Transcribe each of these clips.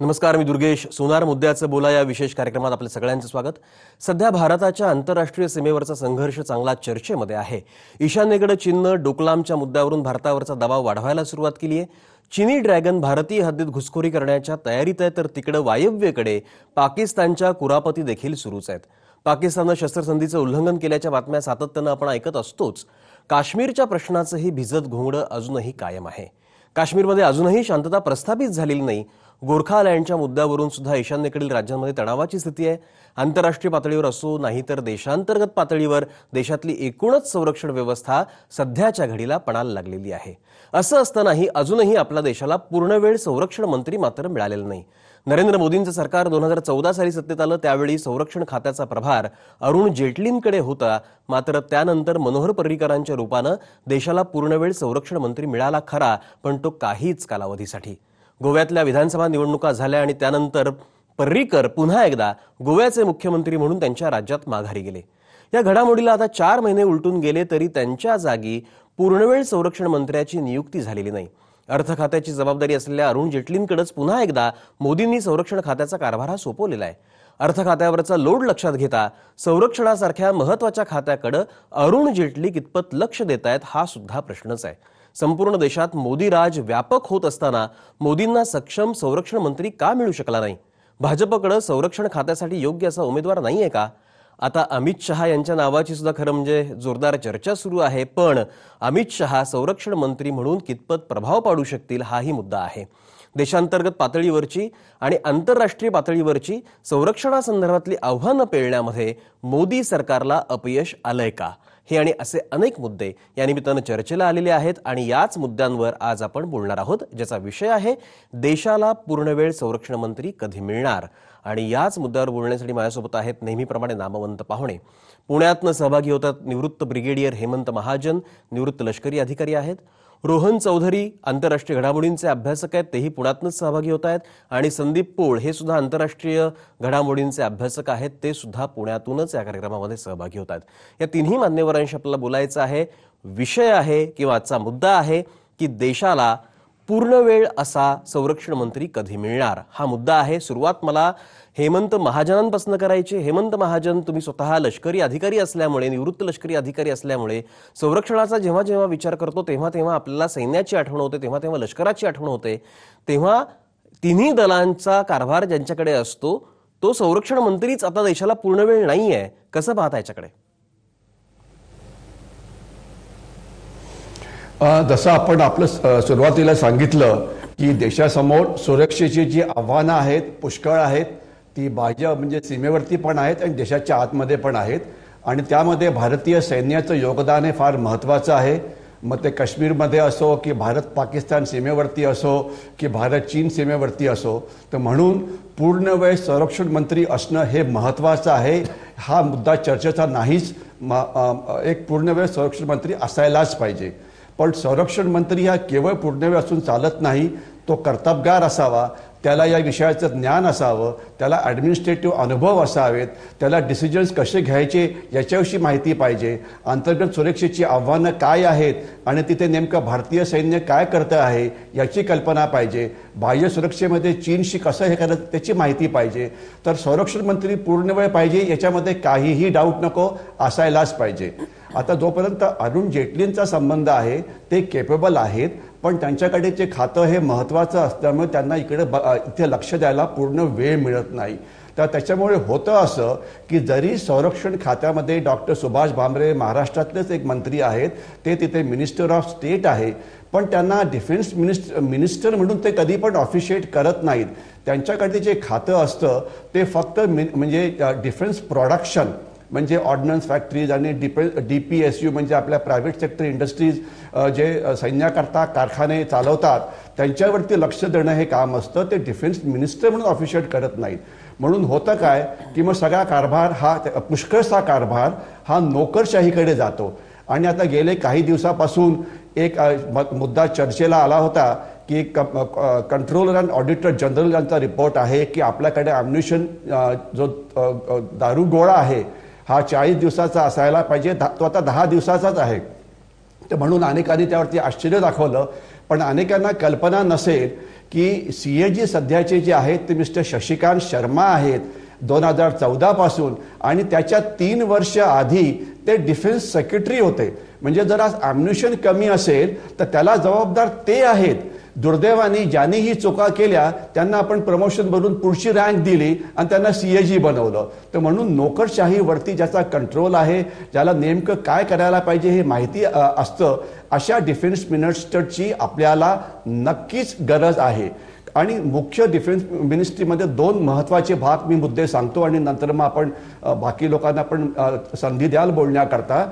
नमस्कार, मी दुर्गेश. सोनार मुद्द्याचं बोला या विशेष कार्यक्रमात आपले सगळ्यांचं स्वागत. सध्या भारताच्या आंतरराष्ट्रीय सीमेवरचा संघर्ष चांगला चर्चेमध्ये आहे. ईशान्येकडे चीननं डोकलामच्या मुद्द्यावरून भारतावरचा दबाव वाढवायला सुरुवात केली आहे. चीनी ड्रॅगन भारतीय हद्दीत घुसखोरी करण्याच्या तयारीत आहे, तर तिकडे वायव्येकडे पाकिस्तानच्या कुरापती देखील सुरूच आहेत. पाकिस्ताननं शस्त्रसंधीचं उल्लंघन केल्याच्या बातम्या सातत्यानं आपण ऐकत असतोच. काश्मीरच्या प्रश्नाचंही भिजत घोंगडं अजूनही कायम आहे. काश्मीरमध्ये अजूनही शांतता प्रस्थापित झालेली नाही. गोरखालँडच्या मुद्द्यावरून सुद्धा ईशान्येकडील राज्यांमध्ये तणावाची स्थिती आहे. आंतरराष्ट्रीय पातळीवर असो नाही तर देशांतर्गत पातळीवर देशातली एकूणच संरक्षण व्यवस्था सध्याच्या घडीला पणाला लागलेली आहे. असं असतानाही अजूनही आपल्या देशाला पूर्णवेळ संरक्षण मंत्री मात्र मिळालेला नाही. नरेंद्र मोदींचं सरकार 2014 साली सत्तेत आलं, त्यावेळी संरक्षण खात्याचा प्रभार अरुण जेटलींकडे होता. मात्र त्यानंतर मनोहर पर्रीकरांच्या रूपानं देशाला पूर्णवेळ संरक्षण मंत्री मिळाला खरा, पण तो काहीच कालावधीसाठी. गोव्यातल्या विधानसभा निवडणुका झाल्या आणि त्यानंतर पर्रीकर पुन्हा एकदा गोव्याचे मुख्यमंत्री म्हणून त्यांच्या राज्यात माघारी गेले. या घडामोडीला आता 4 महिने उलटून गेले तरी त्यांच्या जागी पूर्णवेळ संरक्षण मंत्र्याची नियुक्ती झालेली नाही. अर्थ खात्याची जबाबदारी असलेल्या अरुण जेटलींकडेच पुन्हा एकदा मोदींनी संरक्षण खात्याचा कारभार हा सोपवलेला आहे. अर्थ खात्यावरचा लोड लक्षात घेता संरक्षणासारख्या महत्वाच्या खात्याकडे अरुण जेटली कितपत लक्ष देत आहेत हा सुद्धा प्रश्नच आहे. संपूर्ण देशात मोदी राज व्यापक होत असताना मोदींना सक्षम संरक्षण मंत्री का मिळू शकला नाही? भाजपकडे संरक्षण खात्यासाठी योग्य असा उमेदवार नाहीये का? आता अमित शहा यांच्या नावाची सुद्धा खरं म्हणजे जोरदार चर्चा सुरू आहे. पण अमित शहा संरक्षण मंत्री म्हणून कितपत प्रभाव पाडू शकतील हाही मुद्दा आहे. देशांतर्गत पातळीवरची आणि आंतरराष्ट्रीय पातळीवरची संरक्षणासंदर्भातली आव्हानं पेलण्यामध्ये मोदी सरकारला अपयश आलंय का? हे आणि असे अनेक मुद्दे या निमित्तानं चर्चेला आलेले आहेत आणि याच मुद्द्यांवर आज आपण बोलणार आहोत, ज्याचा विषय आहे देशाला पूर्णवेळ संरक्षण मंत्री कधी मिळणार. आणि याच मुद्द्यावर बोलण्यासाठी माझ्यासोबत आहेत नेहमीप्रमाणे नामवंत पाहुणे. पुण्यातनं सहभागी होतात निवृत्त ब्रिगेडियर हेमंत महाजन, निवृत्त लष्करी अधिकारी आहेत. रोहन चौधरी आंतरराष्ट्रीय घडामोडींचे अभ्यासक आहेत, तेही पुण्यातनंच सहभागी होत आहेत. आणि संदीप पोळ हे सुद्धा आंतरराष्ट्रीय घडामोडींचे अभ्यासक आहेत, ते सुद्धा पुण्यातूनच या कार्यक्रमामध्ये सहभागी होत आहेत. या तिन्ही मान्यवरांशी आपल्याला बोलायचं आहे. विषय आहे किंवा आजचा मुद्दा आहे की देशाला पूर्णवेळ असा संरक्षण मंत्री कधी मिळणार, हा मुद्दा आहे. सुरुवात मला हेमंत महाजनांपासून करायची. हेमंत महाजन, तुम्ही स्वतः लष्करी अधिकारी असल्यामुळे, निवृत्त लष्करी अधिकारी असल्यामुळे संरक्षणाचा जेव्हा जेव्हा विचार करतो तेव्हा तेव्हा आपल्याला सैन्याची आठवण होते, तेव्हा तेव्हा लष्कराची आठवण होते. तेव्हा तिन्ही दलांचा कारभार ज्यांच्याकडे असतो तो संरक्षण मंत्रीच आता देशाला पूर्णवेळ नाहीये. कसं पाहता याच्याकडे? जसं आपण आपलं सुरुवातीला सांगितलं की देशासमोर सुरक्षेची जी आव्हानं आहेत पुष्कळ आहेत. ती बाह्य म्हणजे सीमेवरती पण आहेत आणि देशाच्या आतमध्ये पण आहेत. आणि त्यामध्ये भारतीय सैन्याचं योगदान हे फार महत्त्वाचं आहे. मग ते काश्मीरमध्ये असो की भारत पाकिस्तान सीमेवरती असो की भारत चीन सीमेवरती असो, तर म्हणून पूर्णवेळ संरक्षण मंत्री असणं हे महत्त्वाचं आहे. हा मुद्दा चर्चेचा नाहीच. एक पूर्णवेळ संरक्षण मंत्री असायलाच पाहिजे. पण संरक्षण मंत्री हा केवळ पूर्णवेळ असून चालत नाही. तो कर्तबगार असावा, त्याला या विषयाचं ज्ञान असावं, त्याला ॲडमिनिस्ट्रेटिव्ह अनुभव असावेत, त्याला डिसिजन्स कसे घ्यायचे याच्याविषयी माहिती पाहिजे. अंतर्गत सुरक्षेची आव्हानं काय आहेत आणि तिथे नेमकं भारतीय सैन्य काय करतं आहे याची कल्पना पाहिजे. बाह्य सुरक्षेमध्ये चीनशी कसं हे करत त्याची माहिती पाहिजे. तर संरक्षण मंत्री पूर्णवेळ पाहिजे याच्यामध्ये काहीही डाऊट नको, असायलाच पाहिजे. आता जोपर्यंत अरुण जेटलींचा संबंध आहे ते केपेबल आहेत, पण त्यांच्याकडे जे खातं हे महत्त्वाचं असल्यामुळे त्यांना इथे लक्ष द्यायला पूर्ण वेळ मिळत नाही. तर त्याच्यामुळे होतं असं की जरी संरक्षण खात्यामध्ये डॉक्टर सुभाष भामरे महाराष्ट्रातलेच एक मंत्री आहेत, ते तिथे मिनिस्टर ऑफ स्टेट आहे, पण त्यांना डिफेन्स मिनिस्टर म्हणून ते कधी पण ऑफिशिएट करत नाहीत. त्यांच्याकडे जे खातं असतं ते फक्त म्हणजे डिफेन्स प्रोडक्शन म्हणजे ऑर्डनन्स फॅक्टरीज आणि DPSU म्हणजे आपल्या प्रायव्हेट सेक्टर इंडस्ट्रीज जे सैन्याकरता कारखाने चालवतात त्यांच्यावरती लक्ष देणं हे काम असतं. ते डिफेन्स मिनिस्टर म्हणून ऑफिशिएट करत नाहीत. म्हणून होतं काय की मग सगळा कारभार हा पुष्कळसा कारभार हा नोकरशाहीकडे जातो. आणि आता गेले काही दिवसापासून एक मुद्दा चर्चेला आला होता की कंट्रोलर अँड ऑडिटर जनरल यांचा रिपोर्ट आहे की आपल्याकडे ॲम्युनिशन जो दारू गोळा आहे हा 40 दिवसाचा असायला पाहिजे, तो आता 10 दिवसाचाच आहे. तर म्हणून अनेकांनी त्यावरती आश्चर्य दाखवलं. पण अनेकांना कल्पना नसेल की CAG सध्याचे जे आहेत ते मिस्टर शशिकांत शर्मा आहेत 2014 पासून, आणि त्याच्या 3 वर्ष आधी ते डिफेन्स सेक्रेटरी होते. म्हणजे जर आज ॲम्युनिशन कमी असेल तर त्याला जबाबदार ते आहेत. दुर्दैवाने ज्यांनी ही चुका केल्या त्यांना आपण प्रमोशन बनवून पुढची रँक दिली आणि त्यांना CAG बनवलं. तर म्हणून नोकरशाहीवरती ज्याचा कंट्रोल आहे, ज्याला नेमकं काय करायला पाहिजे हे माहिती असतं, अशा डिफेन्स मिनिस्टरची आपल्याला नक्कीच गरज आहे. आणि मुख्य डिफेन्स मिनिस्ट्रीमध्ये 2 महत्त्वाचे भाग मी मुद्दे सांगतो आणि नंतर मग आपण बाकी लोकांना पण संधी द्याल बोलण्याकरता.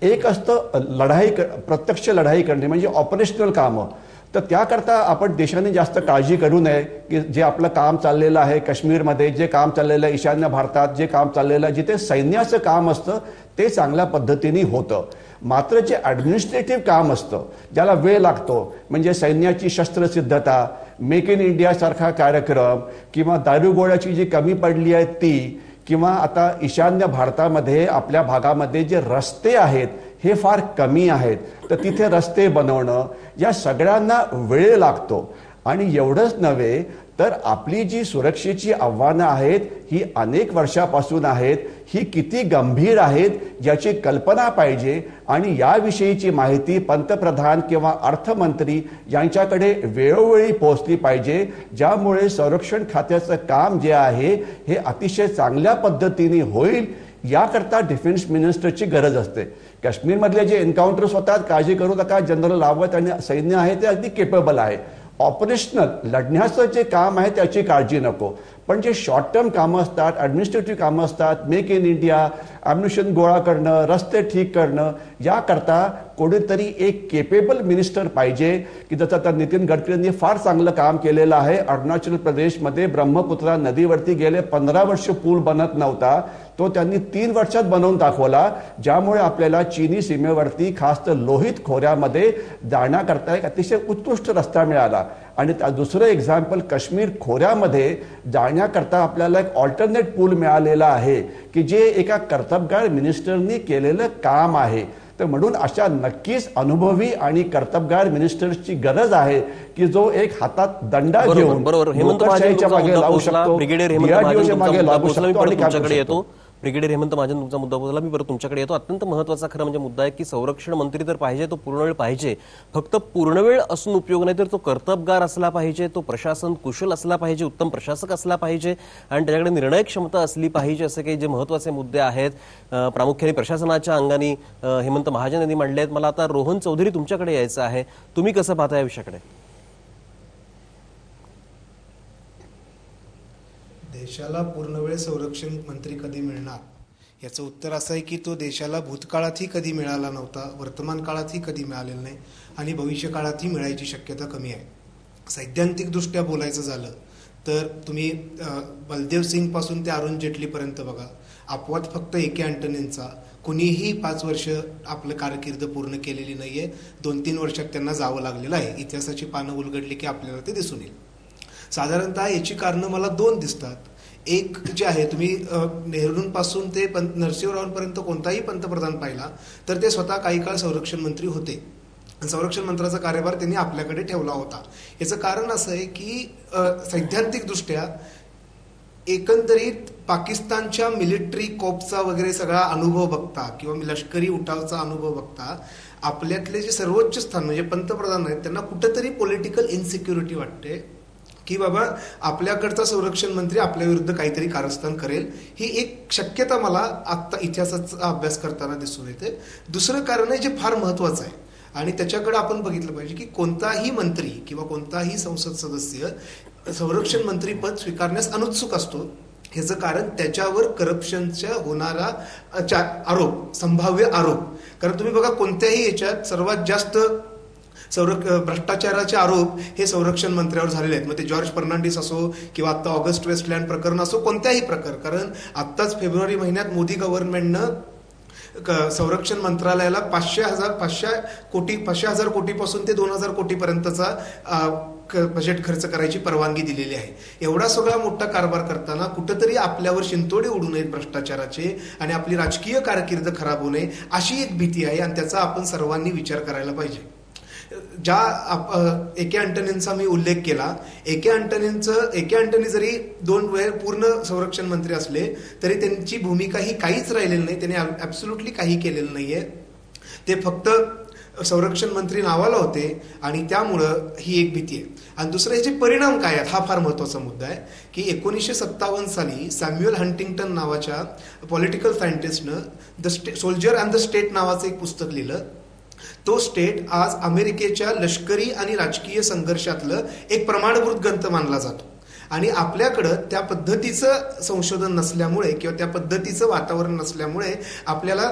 एक असतं प्रत्यक्ष लढाई करणे म्हणजे ऑपरेशनल कामं. तर त्याकरता आपण देशाने जास्त काळजी करू नये की जे आपलं काम चाललेलं आहे काश्मीरमध्ये, जे काम चाललेलं आहे ईशान्य भारतात, जे काम चाललेलं आहे जिथे सैन्याचं काम असतं ते चांगल्या पद्धतीने होतं. मात्र जे ॲडमिनिस्ट्रेटिव्ह काम असतं ज्याला वेळ लागतो, म्हणजे सैन्याची शस्त्रसिद्धता, मेक इन इंडियासारखा कार्यक्रम, किंवा दारूगोळ्याची जी कमी पडली आहे ती, किंवा आता ईशान्य भारतामध्ये आपल्या भागामध्ये जे रस्ते आहेत हे फार कमी आहेत, तर तिथे रस्ते बनवणं, या सगळ्यांना वेळ लागतो. आणि एवढंच नव्हे तर आपली जी सुरक्षेची आव्हानं आहेत ही अनेक वर्षापासून आहेत, ही किती गंभीर आहेत याची कल्पना पाहिजे. आणि याविषयीची माहिती पंतप्रधान किंवा अर्थमंत्री यांच्याकडे वेळोवेळी पोहोचली पाहिजे, ज्यामुळे संरक्षण खात्याचं काम जे आहे हे अतिशय चांगल्या पद्धतीने होईल. याकरता डिफेन्स मिनिस्टरची गरज असते. काश्मीरमधले जे एन्काउंटर्स होतात, काळजी करू नका, जनरल रावत आणि सैन्य आहे ते अगदी केपेबल आहे. ऑपरेशनल लढण्याचं जे काम आहे त्याची काळजी नको, पण जे शॉर्ट टर्म कामं असतात, ॲडमिनिस्ट्रेटिव्ह कामं असतात, मेक इन इंडिया, ॲम्युनिशन गोळा करणं, रस्ते ठीक करणं, याकरता कोणीतरी एक केपेबल मिनिस्टर पाहिजे की जसं आता नितीन गडकरींनी फार चांगलं काम केलेलं आहे. अरुणाचल प्रदेशमध्ये ब्रह्मपुत्रा नदीवरती गेले 15 वर्ष पूल बनत नव्हता, तो त्यांनी 3 वर्षात बनवून दाखवला, ज्यामुळे आपल्याला चीनी सीमेवरती खास तर लोहित खोऱ्यामध्ये जाण्याकरता एक अतिशय उत्कृष्ट रस्ता मिळाला. आणि दुसरं एक्झाम्पल, काश्मीर खोऱ्यामध्ये जाण्याकरता आपल्याला एक ऑल्टरनेट पूल मिळालेला आहे की जे एका कर्तबगार मिनिस्टरनी केलेलं काम आहे. तर म्हणून अशा नक्कीच अनुभवी आणि कर्तबगार मिनिस्टर्सची गरज आहे की जो एक हातात दंडा घेऊन लोकशाहीच्या मागे लागू शकतो, DRDOच्या मागे लागू शकतो आणि काम करू शकतो. ब्रिगेडियर हेमंत महाजन, तुमचा मुद्दा बोलला, मी परत तुमच्याकडे येतो. अत्यंत महत्त्वाचा खरं म्हणजे मुद्दा आहे की संरक्षण मंत्री तर पाहिजे, तो पूर्णवेळ पाहिजे. फक्त पूर्णवेळ असून उपयोग नाही, तर तो कर्तबगार असला पाहिजे, तो प्रशासन कुशल असला पाहिजे, उत्तम प्रशासक असला पाहिजे आणि त्याच्याकडे निर्णय क्षमता असली पाहिजे. असे काही जे महत्त्वाचे मुद्दे आहेत प्रामुख्याने प्रशासनाच्या अंगाने हेमंत महाजन यांनी मांडले आहेत. मला आता रोहन चौधरी तुमच्याकडे यायचं आहे. तुम्ही कसं पाहता या विषयाकडे? देशाला पूर्णवेळ संरक्षण मंत्री कधी मिळणार याचं उत्तर असं आहे की तो देशाला भूतकाळातही कधी मिळाला नव्हता, वर्तमान काळातही कधी मिळालेला नाही आणि भविष्य काळातही मिळायची शक्यता कमी आहे. सैद्धांतिकदृष्ट्या बोलायचं झालं तर तुम्ही बलदेव सिंग पासून ते अरुण जेटलीपर्यंत बघा, अपवाद फक्त A.K. अँटनींचा. कुणीही 5 वर्ष आपलं कारकीर्द पूर्ण केलेली नाहीये. 2-3 वर्षात त्यांना जावं लागलेलं आहे. इतिहासाची पानं उलगडली की आपल्याला ते दिसून येईल. साधारणतः याची कारणं मला 2 दिसतात. एक जे आहे, तुम्ही नेहरूंपासून ते नरसिंहरावांपर्यंत कोणताही पंतप्रधान पाहिला तर ते स्वतः काही काळ संरक्षण मंत्री होते. संरक्षण मंत्र्याचा कार्यभार त्यांनी आपल्याकडे ठेवला होता. याचं कारण असं आहे की सैद्धांतिकदृष्ट्या एकंदरीत पाकिस्तानच्या मिलिटरी कॉप्सचा वगैरे सगळा अनुभव बघता किंवा लष्करी उठावचा अनुभव बघता आपल्यातले जे सर्वोच्च स्थान म्हणजे पंतप्रधान आहेत त्यांना कुठंतरी पॉलिटिकल इन्सिक्युरिटी वाटते की बाबा आपल्याकडचा संरक्षण मंत्री आपल्या विरुद्ध काहीतरी कारस्थान करेल. ही एक शक्यता मला आत्ता इतिहासाचा अभ्यास करताना दिसून येते. दुसरं कारण आहे जे फार महत्वाचं आहे आणि त्याच्याकडे आपण बघितलं पाहिजे की कोणताही मंत्री किंवा कोणताही संसद सदस्य संरक्षण मंत्री पद स्वीकारण्यास अनुत्सुक असतो. ह्याचं कारण त्याच्यावर करप्शनच्या होणारा आरोप, संभाव्य आरोप. कारण तुम्ही बघा कोणत्याही याच्यात सर्वात जास्त भ्रष्टाचाराचे आरोप हे संरक्षण मंत्र्यावर झालेले आहेत. मग ते जॉर्ज फर्नांडिस असो किंवा आता ऑगस्ट वेस्टलँड प्रकरण असो, कोणत्याही प्रकार. कारण आत्ताच फेब्रुवारी महिन्यात मोदी गव्हर्नमेंटनं संरक्षण मंत्रालयाला 500,000 कोटीपासून ते 2,000 कोटीपर्यंतचा बजेट खर्च करायची परवानगी दिलेली आहे. एवढा सगळा मोठा कारभार करताना कुठंतरी आपल्यावर शिंतोडे उडू नयेत भ्रष्टाचाराचे आणि आपली राजकीय कारकीर्द खराब होऊ नये अशी एक भीती आहे आणि त्याचा आपण सर्वांनी विचार करायला पाहिजे. एके अँटनींचा मी उल्लेख केला, एके अँटनी जरी 2 वेळ पूर्ण संरक्षण मंत्री असले तरी त्यांची भूमिका ही काहीच राहिलेली नाही, त्यांनी ॲब्सोल्युटली काही केलेलं नाहीये. ते फक्त संरक्षण मंत्री नावाला होते आणि त्यामुळं ही एक भीती आहे. आणि दुसरं याचे परिणाम काय आहेत हा फार महत्वाचा मुद्दा आहे की 1957 साली सॅम्युअल हंटिंग्टन नावाच्या पॉलिटिकल सायंटिस्टनं the soldier and the state नावाचं एक पुस्तक लिहिलं. तो स्टेट आज अमेरिकेच्या लष्करी आणि राजकीय संघर्षातलं एक प्रमाणभूत ग्रंथ मानला जातो. आणि आपल्याकडं त्या पद्धतीचं संशोधन नसल्यामुळे किंवा त्या पद्धतीचं वातावरण नसल्यामुळे आपल्याला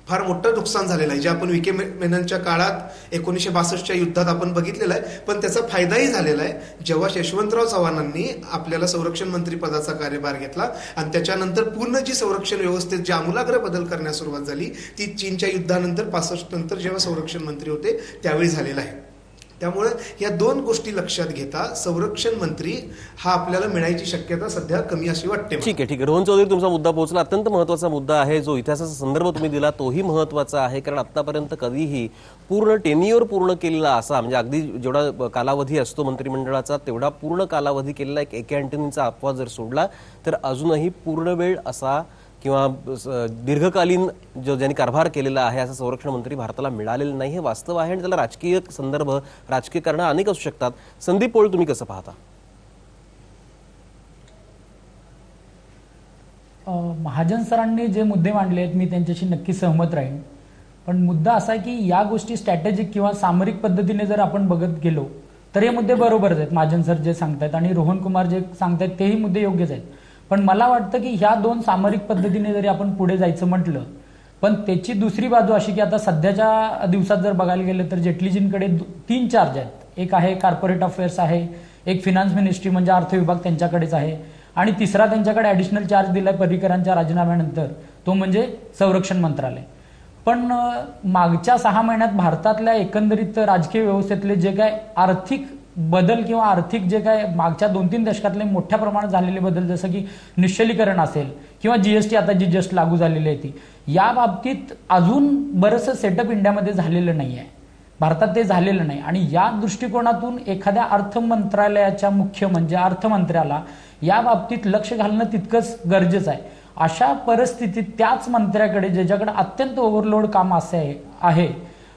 फार मोठं नुकसान झालेलं आहे, जे आपण विके मेननच्या काळात 1962च्या युद्धात आपण बघितलेलं आहे. पण त्याचा फायदाही झालेला आहे जेव्हा यशवंतराव चव्हाणांनी आपल्याला संरक्षण मंत्री पदाचा कार्यभार घेतला आणि त्याच्यानंतर पूर्ण जी संरक्षण व्यवस्थेत जी आमूलाग्र बदल करण्यास सुरुवात झाली ती चीनच्या युद्धानंतर 65 नंतर जेव्हा संरक्षण मंत्री होते त्यावेळी झालेला आहे. त्यामुळे या 2 गोष्टी लक्षात घेता संरक्षण मंत्री हा आपल्याला मिळायची शक्यता सध्या कमी अशी वाटते. ठीक आहे. रोहन चौधरी, तुमचा मुद्दा पोहोचला. अत्यंत महत्वाचा मुद्दा आहे. जो इतिहासाचा संदर्भ तुम्ही दिला तोही महत्वाचा आहे, कारण आतापर्यंत कधीही पूर्ण टेन्युअर पूर्ण केलेला असा, म्हणजे अगदी जेवढा कालावधी असतो मंत्रिमंडळाचा तेवढा पूर्ण कालावधी केलेला एके अँटनीचा अपवाद जर सोडला तर अजूनही पूर्ण वेळ असा किंवा दीर्घकालीन ज्यांनी कारभार केलेला आहे असा संरक्षण मंत्री भारताला मिळालेलं नाही, हे वास्तव आहे. आणि त्याला राजकीय संदर्भ, राजकीय कारणं अनेक असू शकतात. संदीप पोळ, तुम्ही कसं पाहता? महाजन सरांनी जे मुद्दे मांडले आहेत मी त्यांच्याशी नक्की सहमत राहीन. पण मुद्दा असा आहे की या गोष्टी स्ट्रॅटेजिक किंवा सामरिक पद्धतीने जर आपण बघत गेलो तर हे मुद्दे बरोबरच आहेत. महाजन सर जे सांगतायत आणि रोहन कुमार जे सांगतायत तेही मुद्दे योग्यच आहेत. पण मला वाटतं की ह्या 2 सामरिक पद्धतीने जरी आपण पुढे जायचं म्हटलं, पण त्याची दुसरी बाजू अशी की आता सध्याच्या दिवसात जर बघायला गेलं तर जेटलीजींकडे 3 चार्ज आहेत. एक आहे कॉर्पोरेट अफेअर्स आहे, एक फिनान्स मिनिस्ट्री म्हणजे अर्थ विभाग त्यांच्याकडेच आहे, आणि तिसरा त्यांच्याकडे ॲडिशनल चार्ज दिलाय पर्रिकरांच्या राजीनाम्यानंतर, तो म्हणजे संरक्षण मंत्रालय. पण मागच्या 6 महिन्यात भारतातल्या एकंदरीत राजकीय व्यवस्थेतले जे काय आर्थिक बदल किंवा आर्थिक जे काय मागच्या 2-3 दशकातले मोठ्या प्रमाणात झालेले बदल, जसं की निश्चलीकरण असेल किंवा जीएसटी आता जी जस्ट लागू झालेली आहे ती, या बाबतीत अजून बरंचसं सेटअप इंडियामध्ये झालेलं नाही आहे, भारतात ते झालेलं नाही. आणि या दृष्टिकोनातून एखाद्या अर्थ मंत्रालयाच्या मुख्य म्हणजे अर्थमंत्र्याला या बाबतीत लक्ष घालणं तितकंच गरजेचं आहे. अशा परिस्थितीत त्याच मंत्र्याकडे ज्याच्याकडे अत्यंत ओव्हरलोड काम असे आहे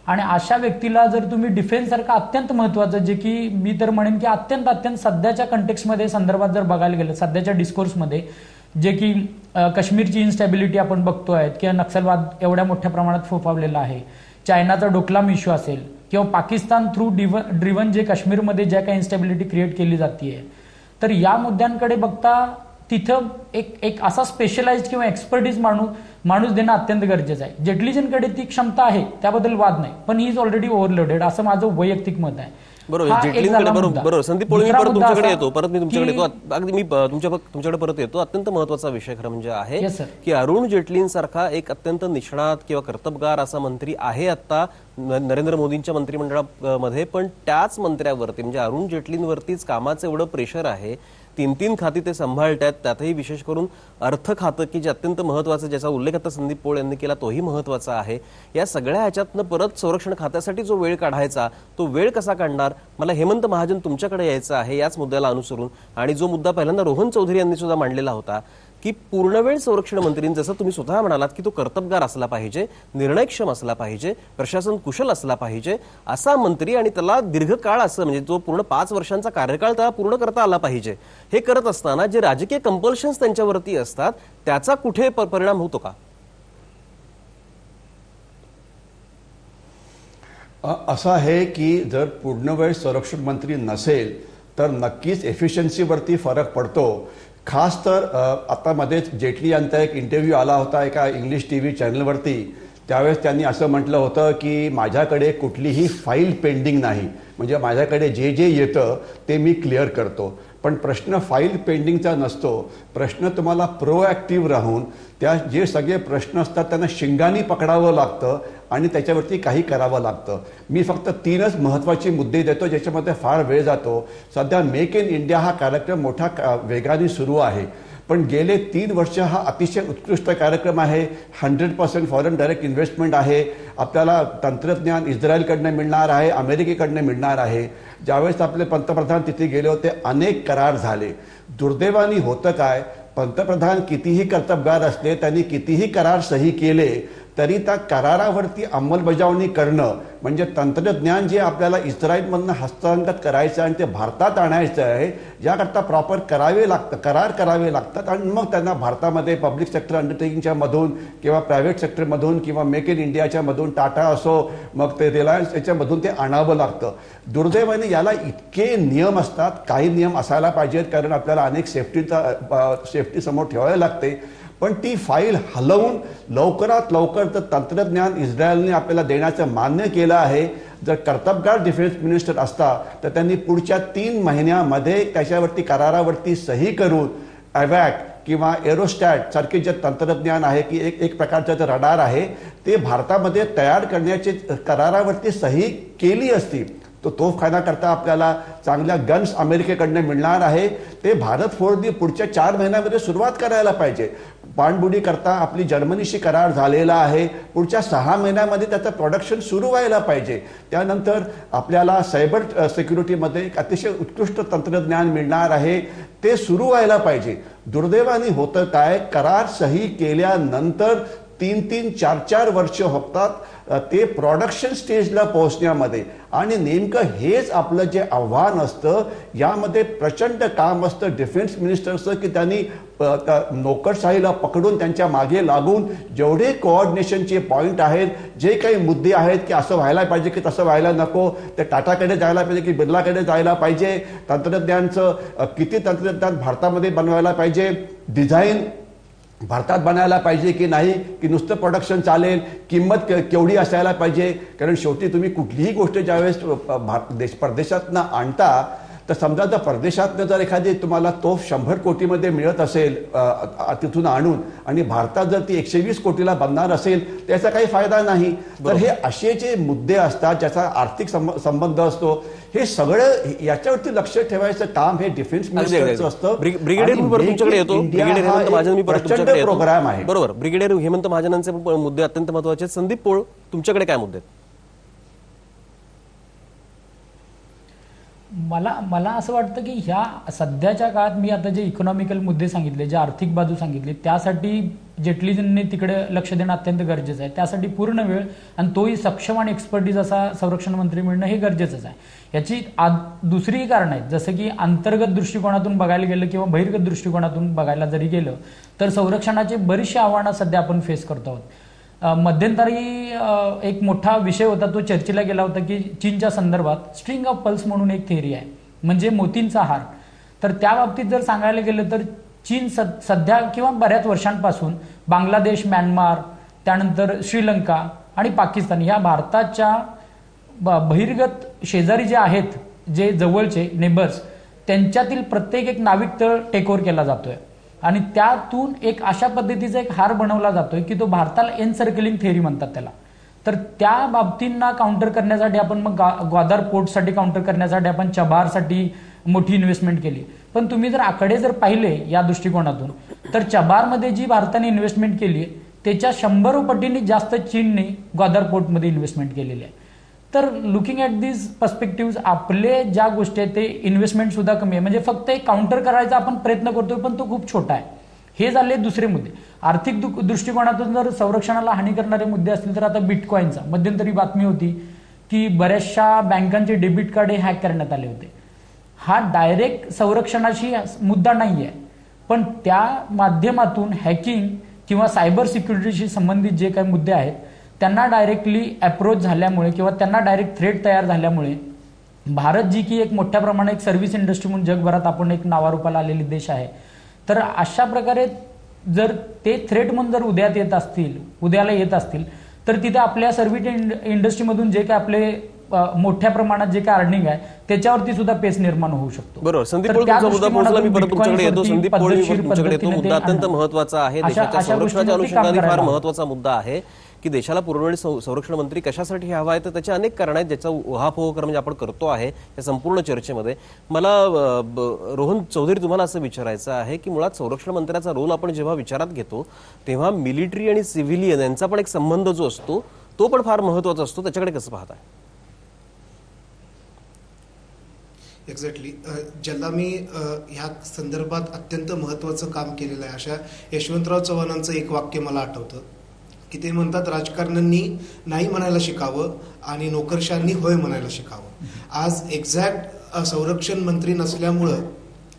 आणि अशा व्यक्तीला जर तुम्ही डिफेन्स सारखं अत्यंत महत्वाचं, जे की मी तर म्हणेन की अत्यंत सध्याच्या कंटेक्समध्ये संदर्भात जर बघायला गेलं, सध्याच्या डिस्कोर्समध्ये जे की काश्मीरची इन्स्टॅबिलिटी आपण बघतोय किंवा नक्षलवाद एवढ्या मोठ्या प्रमाणात फोफावलेला आहे, चायनाचा डोकलाम इश्यू असेल किंवा पाकिस्तान थ्रू ड्रिव्हन जे काश्मीरमध्ये ज्या काही इन्स्टॅबिलिटी क्रिएट केली जाते, तर या मुद्द्यांकडे बघता तिथं एक असा स्पेशलाइज्ड किंवा एक्सपर्टीज माणूस देणं अत्यंत गरजेचं आहे. जेटलीजींकडे ती क्षमता आहे, त्याबद्दल वाद नाही, पण ही इज ऑलरेडी ओव्हरलोडेड असं माझं वैयक्तिक मत आहे. बरोबर, जेटलींकडे बरोबर. संदीप पोळ, मी परत तुमच्याकडे येतो. अगदी मी तुमच्याकडे परत येतो. अत्यंत महत्वाचा विषय खरं म्हणजे आहे की अरुण जेटलींसारखा एक अत्यंत निष्णात किंवा कर्तबगार असा मंत्री आहे आता नरेंद्र मोदींच्या मंत्रिमंडळामध्ये, पण त्याच मंत्र्यावरती म्हणजे अरुण जेटलींवरतीच कामाचं एवढं प्रेशर आहे. 3 खाती ते सांभाळतात, त्यातही विशेष करून अर्थ खातं की जे अत्यंत महत्वाचं, ज्याचा उल्लेख आता संदीप पोळ यांनी केला तोही महत्वाचा आहे. या सगळ्या ह्याच्यातनं परत संरक्षण खात्यासाठी जो वेळ काढायचा तो वेळ कसा काढणार? मला हेमंत महाजन तुमच्याकडे यायचं आहे याच मुद्द्याला अनुसरून, आणि जो मुद्दा पहिल्यांदा रोहन चौधरी यांनी सुद्धा मांडलेला होता की पूर्णवेळ संरक्षण मंत्री, जसं तुम्ही स्वतः म्हणालात की तो कर्तबगार असला पाहिजे, निर्णयक्षम असला पाहिजे, प्रशासन कुशल असला पाहिजे असा मंत्री, आणि त्याला दीर्घकाळ असं म्हणजे जो पूर्ण 5 वर्षांचा कार्यकाळ त्याला पूर्ण करता आला पाहिजे. हे करत असताना जे राजकीय कंपल्शन्स त्यांच्यावरती असतात त्याचा कुठे परिणाम होतो का? असं आहे की जर पूर्णवेळ संरक्षण मंत्री नसेल तर नक्कीच एफिशियन्सीवरती फरक पडतो. खास तर आता मध्येच जेटली यांचा एक इंटरव्ह्यू आला होता एका इंग्लिश टीव्ही चॅनलवरती. त्यावेळेस त्यांनी असं म्हटलं होतं की माझ्याकडे कुठलीही फाईल पेंडिंग नाही, म्हणजे माझ्याकडे जे येतं ते मी क्लिअर करतो. पण प्रश्न फाईल पेंडिंगचा नसतो, प्रश्न तुम्हाला प्रोॲक्टिव्ह राहून त्या जे सगळे प्रश्न असतात त्यांना शिंगानी पकडावं लागतं आणि त्याच्यावरती काही करावं लागतं. मी फक्त 3च महत्त्वाचे मुद्दे देतो ज्याच्यामध्ये फार वेळ जातो. सध्या मेक इन इंडिया हा कार्यक्रम मोठा वेगाने सुरू आहे, पण गेले 3 वर्ष हा अतिशय उत्कृष्ट कार्यक्रम आहे. 100% फॉरेन डायरेक्ट इन्व्हेस्टमेंट आहे. आपल्याला तंत्रज्ञान इस्रायलकडनं मिळणार आहे, अमेरिकेकडनं मिळणार आहे. ज्यावेळेस आपले पंतप्रधान तिथे गेले होते अनेक करार झाले. दुर्दैवाने होतं काय, पंतप्रधान कितीही कर्तबगार असले, त्यांनी कितीही करार सही केले तरी त्या करारावरती अंमलबजावणी करणं म्हणजे तंत्रज्ञान जे आपल्याला इस्रायलमधनं हस्तांतरित करायचं आणि ते भारतात आणायचं आहे याकरता प्रॉपर करार करावे लागतात आणि मग त्यांना भारतामध्ये पब्लिक सेक्टर अंडरटेकिंगच्या मधून किंवा प्रायव्हेट सेक्टरमधून किंवा मेक इन इंडियाच्या मधून टाटा असो मग ते रिलायन्स याच्यामधून ते आणावं लागतं. दुर्दैवाने याला इतके नियम असतात. काही नियम असायला पाहिजेत कारण आपल्याला अनेक सेफ्टी समोर ठेवावी लागते. पण ती फाईल हलवून लवकरात लवकर तर तंत्रज्ञान इस्रायलने आपल्याला देण्याचं मान्य केलं आहे. जर कर्तबगार डिफेन्स मिनिस्टर असता तर त्यांनी पुढच्या 3 महिन्यामध्ये त्याच्यावरती करारावरती सही करून अवॅक किंवा एरोस्टॅट सारखे जे तंत्रज्ञान आहे की एक प्रकारचं जे रडार आहे ते भारतामध्ये तयार करण्याचे करारावरती सही केली असती. तो तोफखाना करता आपल्याला चांगल्या गन्स अमेरिकेकडनं मिळणार आहे. ते भारत फोर्सनी पुढच्या 4 महिन्यामध्ये सुरुवात करायला पाहिजे. पाणबुडी करता आपली जर्मनीशी करार झालेला आहे. पुढच्या 6 महिन्यामध्ये त्याचं प्रोडक्शन सुरू व्हायला पाहिजे. त्यानंतर आपल्याला सायबर सिक्युरिटीमध्ये एक अतिशय उत्कृष्ट तंत्रज्ञान मिळणार आहे. ते सुरू व्हायला पाहिजे. दुर्दैवाने होतं काय, करार सही केल्यानंतर 3-3, 4-4 वर्ष होतात ते प्रोडक्शन स्टेजला पोहोचण्यामध्ये. आणि नेमकं हेच आपलं जे आव्हान असतं यामध्ये प्रचंड काम असतं डिफेन्स मिनिस्टरचं की त्यांनी नोकरशाहीला पकडून त्यांच्या मागे लागून जेवढे कोऑर्डिनेशनचे पॉईंट आहेत, जे काही मुद्दे आहेत की असं व्हायला पाहिजे की तसं व्हायला नको, ते टाटाकडे जायला पाहिजे की बिर्लाकडे जायला पाहिजे, तंत्रज्ञानचं किती तंत्रज्ञान भारतामध्ये बनवायला पाहिजे, डिझाईन भारतात बनायला पाहिजे की नाही, की नुसतं प्रोडक्शन चालेल, किंमत केवढी असायला पाहिजे. कारण शेवटी तुम्ही कुठलीही गोष्ट ज्यावेळेस परदेशातनं आणता तर समजा जर परदेशातनं जर एखादी तुम्हाला तोफ 100 कोटीमध्ये मिळत असेल तिथून आणून आणि भारतात जर ती 120 कोटीला बनणार असेल त्याचा काही फायदा नाही. तर हे असे जे मुद्दे असतात ज्याचा आर्थिक संबंध असतो हे सगळं याच्यावरती लक्ष ठेवायचं काम हे डिफेन्स मिनिस्टरचं असतं. ब्रिगेडियर मी परत तुमच्याकडे येतो. ब्रिगेडियर हेमंत महाजन मी परत तुमच्याकडे येतो. प्रोग्राम आहे बरोबर. ब्रिगेडियर हेमंत महाजनांचे मुद्दे अत्यंत महत्त्वाचे आहेत. संदीप पोळ तुमच्याकडे काय मुद्दे आहेत? मला असं वाटतं की ह्या सध्याच्या काळात मी आता जे इकॉनॉमिकल मुद्दे सांगितले, जे आर्थिक बाजू सांगितली, त्यासाठी जेटलीजींनी तिकडे लक्ष देणं अत्यंत गरजेचं आहे. त्यासाठी पूर्ण वेळ आणि तोही सक्षम आणि एक्सपर्टीज असा संरक्षण मंत्री मिळणं हे गरजेचंच आहे. याची दुसरीही कारण आहेत. जसं की अंतर्गत दृष्टिकोनातून बघायला गेलं किंवा बहिर्गत दृष्टिकोनातून बघायला जरी गेलं तर संरक्षणाचे बरीचशी आव्हानं सध्या आपण फेस करतो आहोत. मध्यंतरी एक मोठा विषय होता, तो चर्चेला गेला होता की चीनच्या संदर्भात स्ट्रिंग ऑफ पल्स म्हणून एक थेअरी आहे, म्हणजे मोतींचा हार. तर त्या बाबतीत जर सांगायला गेलं तर चीन सध्या किंवा बऱ्याच वर्षांपासून बांगलादेश, म्यानमार, त्यानंतर श्रीलंका आणि पाकिस्तान या भारताच्या बहिर्गत शेजारी जे आहेत, जे जवळचे नेबर्स, त्यांच्यातील प्रत्येक एक नाविक तळ टेकओव्हर केला जातोय आणि त्यातून एक अशा पद्धतीचा एक हार बनवला जातोय की तो भारताला एनसर्कलिंग थेअरी म्हणतात त्याला. तर त्या बाबतींना काउंटर करण्यासाठी आपण मग ग्वादार पोर्टसाठी काउंटर करण्यासाठी आपण चबारसाठी मोठी इन्व्हेस्टमेंट केली. पण तुम्ही जर आकडे जर पाहिले या दृष्टिकोनातून तर चबारमध्ये जी भारताने इन्व्हेस्टमेंट केली त्याच्या 100 पटींनी जास्त चीनने ग्वादार पोर्टमध्ये इन्व्हेस्टमेंट केलेली आहे. तर लुकिंग ॲट दिस पर्स्पेक्टिव्ह आपले ज्या गोष्टी आहेत ते इन्व्हेस्टमेंट सुद्धा कमी आहे. म्हणजे फक्त एक काउंटर करायचा आपण प्रयत्न करतोय पण तो खूप छोटा आहे. हे झाले दुसरे मुद्दे. आर्थिक दृष्टिकोनातून जर संरक्षणाला हानी करणारे मुद्दे असतील तर आता बिटकॉईनचा मध्यंतरी बातमी होती की बऱ्याचशा बँकांचे डेबिट कार्ड हे हॅक करण्यात आले होते. हा डायरेक्ट संरक्षणाशी मुद्दा नाही आहे, पण त्या माध्यमातून हॅकिंग किंवा सायबर सिक्युरिटीशी संबंधित जे काही मुद्दे आहेत त्यांना डायरेक्टली अप्रोच झाल्यामुळे किंवा त्यांना डायरेक्ट थ्रेट तयार झाल्यामुळे भारत जी की एक मोठ्या प्रमाणात एक सर्व्हिस इंडस्ट्री म्हणून जगभरात आपण एक नावारूपाला आलेली देश आहे. तर अशा प्रकारे जर ते थ्रेट म्हणून जर उद्याला येत असतील तर तिथे आपल्या सर्व्हिस इंडस्ट्रीमधून जे काय आपले मोठ्या प्रमाणात जे काय अर्निंग आहे त्याच्यावरती सुद्धा पेच निर्माण होऊ शकतो. बरोबर. संदीप पोळ तुमचा मुद्दा पोहोचला. मी परत तुमच्याकडे येतो. संदीप पोळ तुमच्याकडे तो मुद्दा अत्यंत महत्त्वाचा आहे. देशाच्या संरक्षणाच्या अनुषंगाने फार महत्त्वाचा मुद्दा आहे की देशाला पूर्णवेळ संरक्षण मंत्री कशासाठी हवा आहे, तर त्याचे अनेक कारण आहेत ज्याचा उहापोह म्हणजे आपण करतो आहे या संपूर्ण चर्चेमध्ये. मला रोहन चौधरी तुम्हाला असं विचारायचं आहे की मुळात संरक्षण मंत्र्याचा रोल आपण जेव्हा विचारात घेतो तेव्हा मिलिटरी आणि सिव्हिलियन यांचा पण एक संबंध जो असतो तो पण फार महत्वाचा असतो, त्याच्याकडे कसं पाहताय? एक्झॅक्टली. ज्याला मी ह्या संदर्भात अत्यंत महत्त्वाचं काम केलेलं आहे अशा यशवंतराव चव्हाणांचं एक वाक्य मला आठवतं की ते म्हणतात, राजकारण्यांनी नाही म्हणायला शिकावं आणि नोकरशांनी होय म्हणायला शिकावं. आज एक्झॅक्ट संरक्षण मंत्री नसल्यामुळं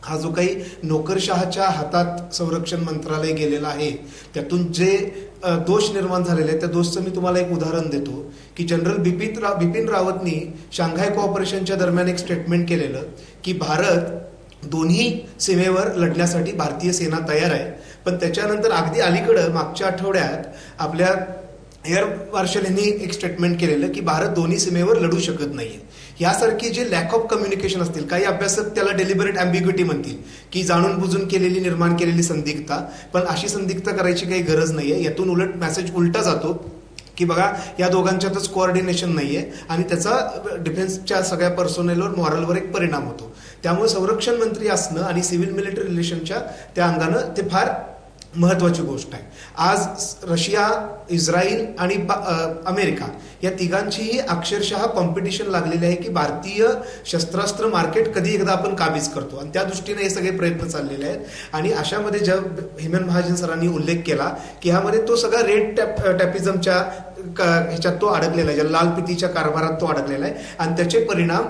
हा जो काही नोकरशहाच्या हातात संरक्षण मंत्रालय गेलेला आहे त्यातून जे दोष निर्माण झालेले आहेत त्या दोषचं मी तुम्हाला एक उदाहरण देतो की जनरल बिपिन रावतनी शांघाय कोऑपरेशनच्या दरम्यान एक स्टेटमेंट केलेलं की भारत दोन्ही सीमेवर लढण्यासाठी भारतीय सेना तयार आहे. पण त्याच्यानंतर अगदी अलीकडं मागच्या आठवड्यात आपल्या एअर मार्शल यांनी एक स्टेटमेंट केलेलं की भारत दोन्ही सीमेवर लढू शकत नाहीये. यासारखी जे लॅक ऑफ कम्युनिकेशन असतील, काही अभ्यासक त्याला डेलिबरेट अँबिग्युटी म्हणतील की जाणून बुजून निर्माण केलेली संदिग्धता, पण अशी संदिग्धता करायची काही गरज नाहीये. यातून उलट मेसेज उलटा जातो की बघा या दोघांच्यातच कोऑर्डिनेशन नाहीये आणि त्याचा डिफेन्सच्या सगळ्या पर्सोनेलवर मॉरलवर एक परिणाम होतो. त्यामुळे संरक्षण मंत्री असणं आणि सिव्हिल मिलिटरी रिलेशनच्या त्या अंगानं ते फार महत्वाची गोष्ट आहे. आज रशिया, इस्रायल आणि अमेरिका या तिघांचीही अक्षरशः कॉम्पिटिशन लागलेली आहे की भारतीय शस्त्रास्त्र मार्केट कधी एकदा आपण काबीज करतो आणि त्या दृष्टीने हे सगळे प्रयत्न चाललेले आहेत. आणि अशामध्ये ज्या हेमंत महाजन सरांनी उल्लेख केला की ह्यामध्ये तो सगळा रेड टॅपिझमच्या ह्याच्यात तो अडकलेला आहे, ज्या लाल पितीच्या कारभारात तो अडकलेला आहे आणि त्याचे परिणाम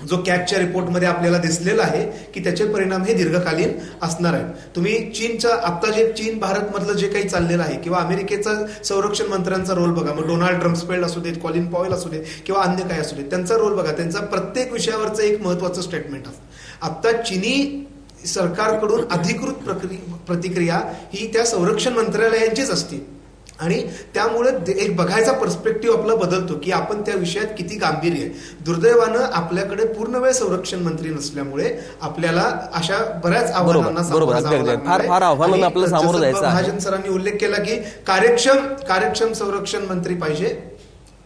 जो कॅगच्या रिपोर्टमध्ये आपल्याला दिसलेला आहे की त्याचे परिणाम हे दीर्घकालीन असणार आहेत. तुम्ही चीनचा आता जे चीन भारत मधलं जे काही चाललेलं आहे किंवा अमेरिकेचा संरक्षण मंत्र्यांचा रोल बघा, मग डोनाल्ड रम्सफेल्ड असू देत, कॉलिन पॉवेल असू देत किंवा अन्य काय असू देत, त्यांचा रोल बघा. त्यांचा प्रत्येक विषयावरचं एक महत्वाचं स्टेटमेंट असतं. आता चीनी सरकारकडून अधिकृत प्रतिक्रिया ही त्या संरक्षण मंत्रालयांचीच असते आणि त्यामुळे एक बघायचा पर्स्पेक्टिव्ह आपला बदलतो की आपण त्या विषयात किती गांभीर्य आहे. दुर्दैवानं आपल्याकडे पूर्ण वेळ संरक्षण मंत्री नसल्यामुळे आपल्याला अशा बऱ्याच आव्हानांना सामोरं जावं लागणार आहे. महाजन सरांनी उल्लेख केला की कार्यक्षम संरक्षण मंत्री पाहिजे,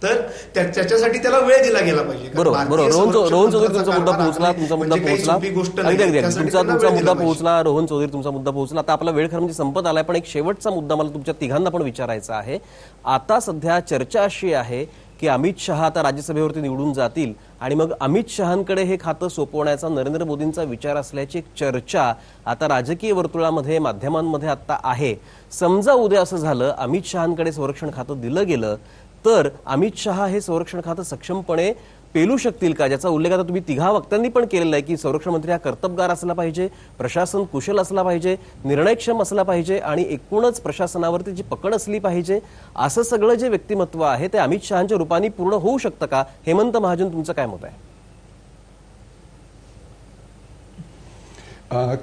तर त्याच्यासाठी त्याला वेळ दिला गेला पाहिजे. बरोबर. रोहन चौधरी तुमचा मुद्दा पोहोचला, तुमचा मुद्दा पोहोचला, तुमचा मुद्दा पोहोचला. रोहन चौधरी तुमचा मुद्दा पोहोचला. आता आपला वेळ खरं म्हणजे संपत आलाय, पण एक शेवटचा मुद्दा मला तुमच्या तिघांना पण विचारायचा आहे. आता सध्या चर्चा अशी आहे की अमित शहा आता राज्यसभेवरती निवडून जातील आणि मग अमित शहांकडे हे खातं सोपवण्याचा नरेंद्र मोदींचा विचार असल्याची चर्चा आता राजकीय वर्तुळामध्ये, माध्यमांमध्ये आता आहे. समजा उद्या असं झालं, अमित शहांकडे संरक्षण खातं दिलं गेलं तर अमित शहा हे संरक्षण खातं सक्षमपणे पेलू शकतील का, ज्याचा उल्लेख आता तुम्ही तिघा वक्त्यांनी पण केलेला आहे की संरक्षण मंत्री हा कर्तबगार असला पाहिजे, प्रशासन कुशल असला पाहिजे, निर्णयक्षम असला पाहिजे आणि एकूणच प्रशासनावरती जी पकड असली पाहिजे. असं सगळं जे व्यक्तिमत्व आहे ते अमित शहांच्या रूपाने पूर्ण होऊ शकतं का? हेमंत महाजन, तुमचं काय मत आहे?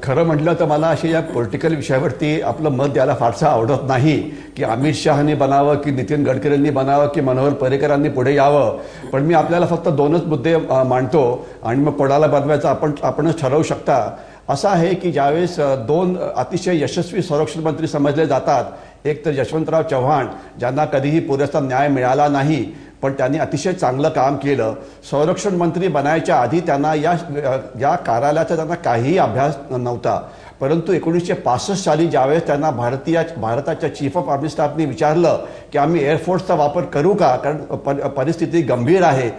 खरं म्हटलं तर मला अशी या पॉलिटिकल विषयावरती आपलं मत द्यायला फारसं आवडत नाही की अमित शहानी बनावं की नितीन गडकरींनी बनावं की मनोहर पर्रिकरांनी पुढे यावं. पण मी आपल्याला फक्त दोनच मुद्दे मांडतो आणि मग कोणाला बनवायचं आपणच ठरवू शकता. असं आहे की ज्यावेळेस दोन अतिशय यशस्वी संरक्षण मंत्री समजले जातात, एक तर यशवंतराव चव्हाण ज्यांना कधीही पुरेसा न्याय मिळाला नाही पण त्यांनी अतिशय चांगलं काम केलं. संरक्षण मंत्री बनायच्या आधी त्यांना या कार्यालयाचा त्यांना काहीही अभ्यास नव्हता, परंतु 1965 साली ज्यावेळेस त्यांना भारताच्या चीफ ऑफ आर्मी स्टाफने विचारलं की आम्ही एअरफोर्सचा वापर करू का, कारण परिस्थिती गंभीर आहे,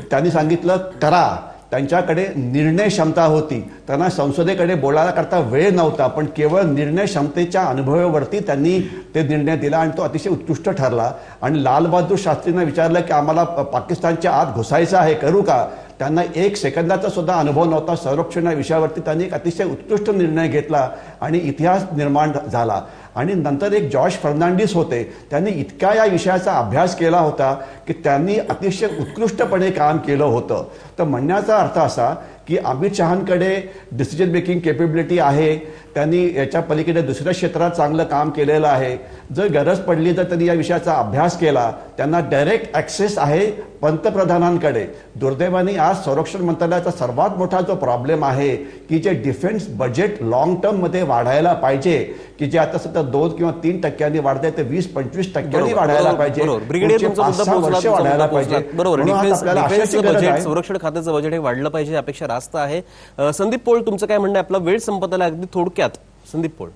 त्यांनी सांगितलं करा. त्यांच्याकडे निर्णय क्षमता होती, त्यांना संसदेकडे बोलायला करता वेळ नव्हता, पण केवळ निर्णय क्षमतेच्या अनुभवावरती त्यांनी ते निर्णय दिला आणि तो अतिशय उत्कृष्ट ठरला. आणि लालबहादूर शास्त्रींना विचारलं की आम्हाला पाकिस्तानच्या आत घुसायचं आहे, करू का, त्यांना 1 सेकंदाचा सुद्धा अनुभव नव्हता. संरक्षण विषयावरती त्यांनी एक अतिशय उत्कृष्ट निर्णय घेतला आणि इतिहास निर्माण झाला. आणि नंतर एक जॉर्ज फर्नांडिस होते, त्यांनी इतका या विषयाचा अभ्यास केला होता की त्यांनी अतिशय उत्कृष्टपणे काम केलं होतं. तर म्हणण्याचा अर्थ असा की अमित शहांकडे डिसिजन मेकिंग केपेबिलिटी आहे, त्यांनी याच्या पलीकडे दुसऱ्या क्षेत्रात चांगलं काम केलेलं आहे. जर गरज पडली तर त्यांनी या विषयाचा अभ्यास केला त्यांना डायरेक्ट ॲक्सेस आहे पंतप्रधानांकडे. दुर्दैवाने आज संरक्षण मंत्रालयाचा सर्वात मोठा जो प्रॉब्लेम आहे की जे डिफेन्स बजेट लॉंग टर्ममध्ये वाढायला पाहिजे, की जे आता सध्या 2 किंवा 3% वाढतंय ते 20-25% वाढायला पाहिजे, ब्रिगेडियर पुढचे तुमचा मुद्दा 5-6 वर्ष पोहोचला, वाढायला पाहिजे. बरोबर. म्हणून आज आपल्याला आशाची गरज बजेट, आहे. संरक्षण खात्याचं बजेट हे वाढलं पाहिजे, अपेक्षा रास्त आहे. संदीप पोळ, तुमचं काय म्हणणं आहे? आपला वेळ संपत आला, अगदी थोडक्यात संदीप पोळ.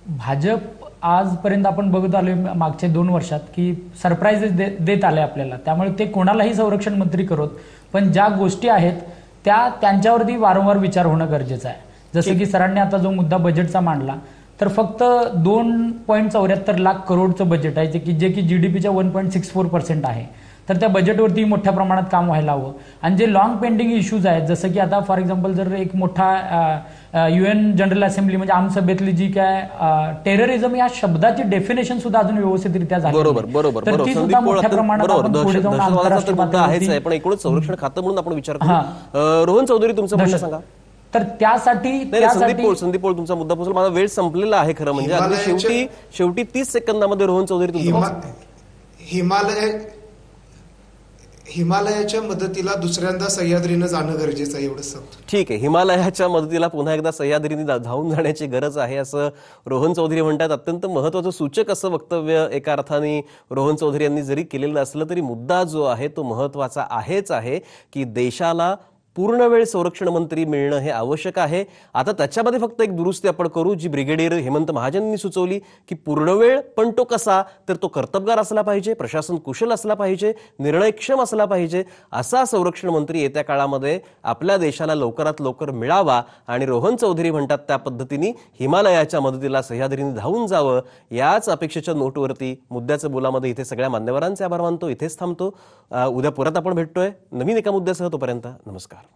भाजप आजपर्यंत आपण बघत आलोय मागच्या 2 वर्षात की सरप्राईजेस देत आले आपल्याला, त्यामुळे ते कोणालाही संरक्षण मंत्री करत, पण ज्या गोष्टी आहेत त्या त्यांच्यावरती वारंवार विचार होणं गरजेचं आहे. जसं की सरांनी आता जो मुद्दा बजेटचा मांडला, तर फक्त 2.74 लाख करोडचं बजेट आहे, जे की जीडीपीच्या 1.64% आहे. तर त्या बजेटवरती मोठ्या प्रमाणात काम व्हायला हवं. आणि जे लॉंग पेंडिंग इश्यूज आहेत, जसं की आता फॉर एक्झाम्पल जर एक मोठा UN जनरल असेंब्ली म्हणजे आमसभेतली जी काय टेररिझम या शब्दाची डेफिनेशन सुद्धा अजून व्यवस्थितरित्या झाली बरोबर नाही. बरोबर तर बरोबर ती संदीप सुद्धा पोळ, मोठ्या प्रमाणात आपण पुढे जाऊन दहशतवादाचा आंतरराष्ट्रीय मुद्दा आहेच आहे, पातळीवरती पण एकूणच संरक्षण खातं म्हणून आपण विचार करू. रोहन चौधरी, तुमचं म्हणणं सांगा. तर त्यासाठी संदीप पोळ तुमचा मुद्दा पोहोचला. माझा वेळ संपलेला आहे खरं म्हणजे. अगदी शेवटी 30 सेकंदामध्ये रोहन चौधरी तुमचं. हिमालयाच्या मदतीला दुसऱ्यांदा सह्याद्रीनं जाणं गरजेचं आहे, एवढंच सांगतो. ठीक आहे, हिमालयाच्या मदतीला पुन्हा एकदा सह्याद्रीने धावून जाण्याची गरज आहे असं रोहन चौधरी म्हणतात. अत्यंत महत्वाचं सूचक असं वक्तव्य एका अर्थाने रोहन चौधरी यांनी जरी केलेलं असलं तरी मुद्दा जो आहे तो महत्वाचा आहेच आहे की देशाला पूर्णवेळ संरक्षण मंत्री मिळणं हे आवश्यक आहे. आता त्याच्यामध्ये फक्त एक दुरुस्ती आपण करू, जी ब्रिगेडियर हेमंत महाजनांनी सुचवली की पूर्णवेळ, पण तो कसा, तर तो कर्तबगार असला पाहिजे, प्रशासन कुशल असला पाहिजे, निर्णयक्षम असला पाहिजे. असा संरक्षण मंत्री येत्या काळामध्ये आपल्या देशाला लवकरात लवकर मिळावा. आणि रोहन चौधरी म्हणतात त्या पद्धतीने हिमालयाच्या मदतीला सह्याद्रीने धावून जावं. याच अपेक्षेच्या नोटवरती मुद्द्याचं बोलामध्ये इथे सगळ्या मान्यवरांचे आभार मानतो, इथेच थांबतो. उद्या परत आपण भेटतोय नवीन एका मुद्द्यासह. तोपर्यंत नमस्कार.